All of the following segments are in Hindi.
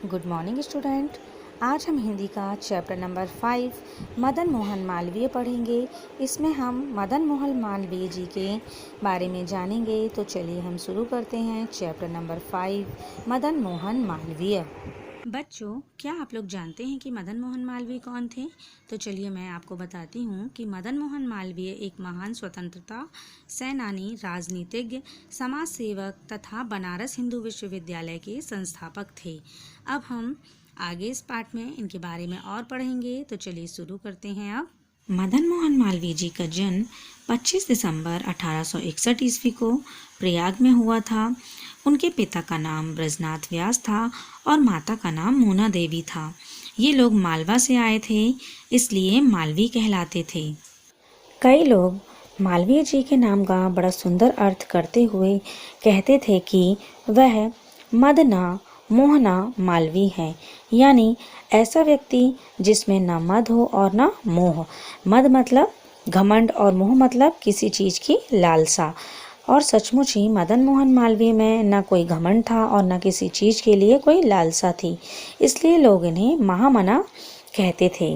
Good morning student. आज हम हिंदी का चैप्टर नंबर 5 मदन मोहन मालवीय पढ़ेंगे। इसमें हम मदन मोहन मालवीय जी के बारे में जानेंगे। तो चलिए हम शुरू करते हैं चैप्टर नंबर 5 मदन मोहन मालवीय। बच्चों, क्या आप लोग जानते हैं कि मदन मोहन मालवीय कौन थे? तो चलिए मैं आपको बताती हूँ कि मदन मोहन मालवीय एक महान स्वतंत्रता सेनानी, राजनीतिज्ञ, समाज सेवक तथा बनारस हिंदू विश्वविद्यालय के संस्थापक थे। अब हम आगे इस पाठ में इनके बारे में और पढ़ेंगे। तो चलिए शुरू करते हैं। अब मदन मोहन मालवीय जी का जन्म 25 दिसंबर 1861 ईस्वी को प्रयाग में हुआ था। उनके पिता का नाम ब्रजनाथ व्यास था और माता का नाम मोना देवी था। ये लोग मालवा से आए थे, इसलिए मालवी कहलाते थे। कई लोग मालवीय जी के नाम का बड़ा सुंदर अर्थ करते हुए कहते थे कि वह मदना मोहना मालवी है, यानी ऐसा व्यक्ति जिसमें न मद हो और न मोह। मद मतलब घमंड और मोह मतलब किसी चीज की लालसा। और सचमुच ही मदन मोहन मालवीय में न कोई घमंड था और न किसी चीज के लिए कोई लालसा थी, इसलिए लोग इन्हें महामना कहते थे।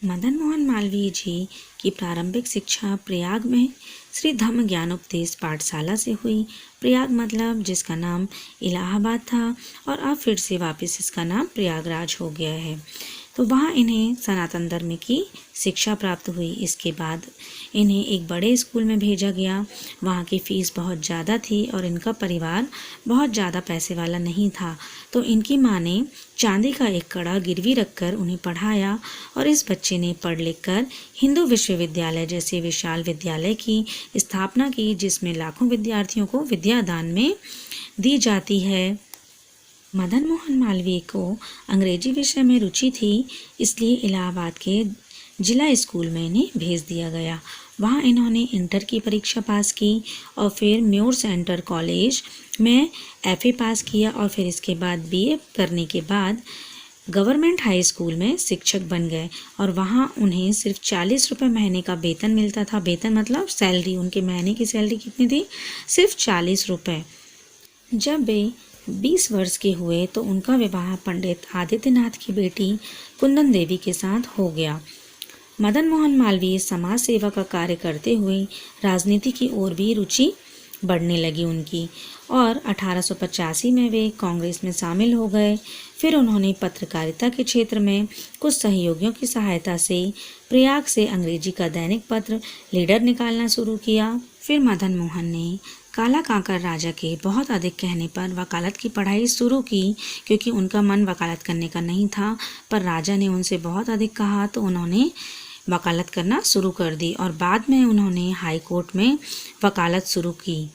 मदन मोहन मालवीय जी की प्रारंभिक शिक्षा प्रयाग में श्री धम्म ज्ञानोपदेश पाठशाला से हुई। प्रयाग मतलब जिसका नाम इलाहाबाद था और अब फिर से वापस इसका नाम प्रयागराज हो गया है। तो वहाँ इन्हें सनातन धर्म की शिक्षा प्राप्त हुई। इसके बाद इन्हें एक बड़े स्कूल में भेजा गया। वहाँ की फ़ीस बहुत ज़्यादा थी और इनका परिवार बहुत ज़्यादा पैसे वाला नहीं था, तो इनकी माँ ने चांदी का एक कड़ा गिरवी रखकर उन्हें पढ़ाया और इस बच्चे ने पढ़ लिख कर हिंदू विश्वविद्यालय जैसे विशाल विद्यालय की स्थापना की, जिसमें लाखों विद्यार्थियों को विद्यादान में दी जाती है। मदन मोहन मालवीय को अंग्रेजी विषय में रुचि थी, इसलिए इलाहाबाद के जिला स्कूल में इन्हें भेज दिया गया। वहाँ इन्होंने इंटर की परीक्षा पास की और फिर म्योर सेंटर कॉलेज में एफए पास किया और फिर इसके बाद बीए करने के बाद गवर्नमेंट हाई स्कूल में शिक्षक बन गए और वहाँ उन्हें सिर्फ 40 रुपये महीने का वेतन मिलता था। वेतन मतलब सैलरी, उनके महीने की सैलरी कितनी थी? सिर्फ 40 रुपये। जब वे 20 वर्ष के हुए तो उनका विवाह पंडित आदित्यनाथ की बेटी कुंदन देवी के साथ हो गया। मदन मोहन मालवीय समाज सेवा का कार्य करते हुए राजनीति की ओर भी रुचि बढ़ने लगी उनकी और 1885 में वे कांग्रेस में शामिल हो गए। फिर उन्होंने पत्रकारिता के क्षेत्र में कुछ सहयोगियों की सहायता से प्रयाग से अंग्रेजी का दैनिक पत्र लीडर निकालना शुरू किया। फिर मदन मोहन ने काला कांकर राजा के बहुत अधिक कहने पर वकालत की पढ़ाई शुरू की, क्योंकि उनका मन वकालत करने का नहीं था, पर राजा ने उनसे बहुत अधिक कहा तो उन्होंने वकालत करना शुरू कर दी और बाद में उन्होंने हाई कोर्ट में वकालत शुरू की।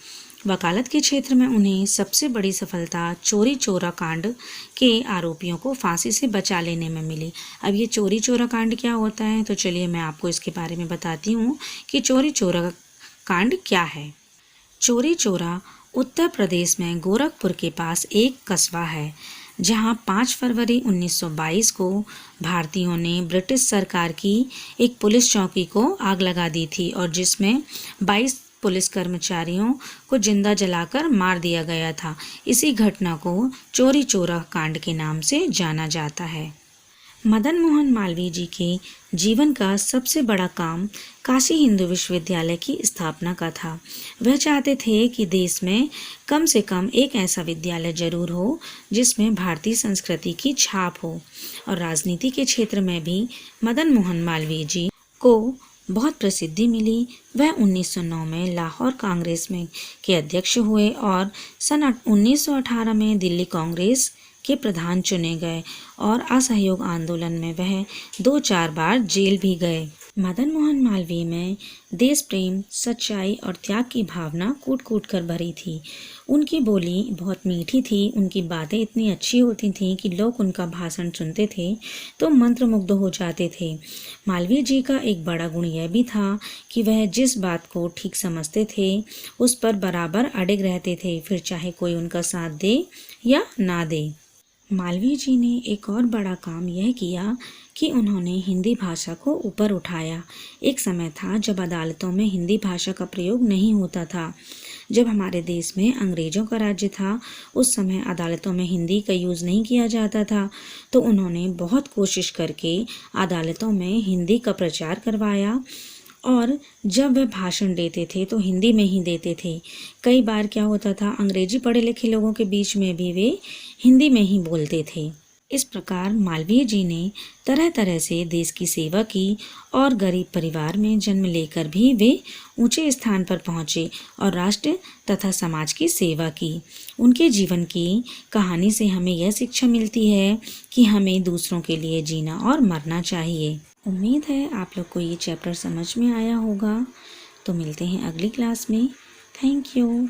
वकालत के क्षेत्र में उन्हें सबसे बड़ी सफलता चोरी चोरा कांड के आरोपियों को फांसी से बचा लेने में मिली। अब ये चोरी चोरा कांड क्या होता है, तो चलिए मैं आपको इसके बारे में बताती हूँ कि चोरी चोरा कांड क्या है। चोरी चोरा उत्तर प्रदेश में गोरखपुर के पास एक कस्बा है, जहां 5 फरवरी 1922 को भारतीयों ने ब्रिटिश सरकार की एक पुलिस चौकी को आग लगा दी थी और जिसमें 22 पुलिस कर्मचारियों को जिंदा जलाकर मार दिया गया था। इसी घटना को चोरी चोरा कांड के नाम से जाना जाता है। मदन मोहन मालवीय जी के जीवन का सबसे बड़ा काम काशी हिंदू विश्वविद्यालय की स्थापना का था। वह चाहते थे कि देश में कम से कम एक ऐसा विद्यालय जरूर हो जिसमें भारतीय संस्कृति की छाप हो। और राजनीति के क्षेत्र में भी मदन मोहन मालवीय जी को बहुत प्रसिद्धि मिली। वह 1909 में लाहौर कांग्रेस में के अध्यक्ष हुए और सन 1918 में दिल्ली कांग्रेस के प्रधान चुने गए और असहयोग आंदोलन में वह 2-4 बार जेल भी गए। मदन मोहन मालवीय में देश प्रेम, सच्चाई और त्याग की भावना कूट कूट कर भरी थी। उनकी बोली बहुत मीठी थी, उनकी बातें इतनी अच्छी होती थीं कि लोग उनका भाषण सुनते थे तो मंत्रमुग्ध हो जाते थे। मालवीय जी का एक बड़ा गुण यह भी था कि वह जिस बात को ठीक समझते थे उस पर बराबर अड़िग रहते थे, फिर चाहे कोई उनका साथ दे या ना दे। मालवीय जी ने एक और बड़ा काम यह किया कि उन्होंने हिंदी भाषा को ऊपर उठाया। एक समय था जब अदालतों में हिंदी भाषा का प्रयोग नहीं होता था। जब हमारे देश में अंग्रेज़ों का राज्य था उस समय अदालतों में हिंदी का यूज़ नहीं किया जाता था, तो उन्होंने बहुत कोशिश करके अदालतों में हिंदी का प्रचार करवाया और जब वह भाषण देते थे तो हिंदी में ही देते थे। कई बार क्या होता था, अंग्रेजी पढ़े लिखे लोगों के बीच में भी वे हिंदी में ही बोलते थे। इस प्रकार मालवीय जी ने तरह तरह से देश की सेवा की और गरीब परिवार में जन्म लेकर भी वे ऊंचे स्थान पर पहुँचे और राष्ट्र तथा समाज की सेवा की। उनके जीवन की कहानी से हमें यह शिक्षा मिलती है कि हमें दूसरों के लिए जीना और मरना चाहिए। उम्मीद है आप लोग को ये चैप्टर समझ में आया होगा। तो मिलते हैं अगली क्लास में। Thank you.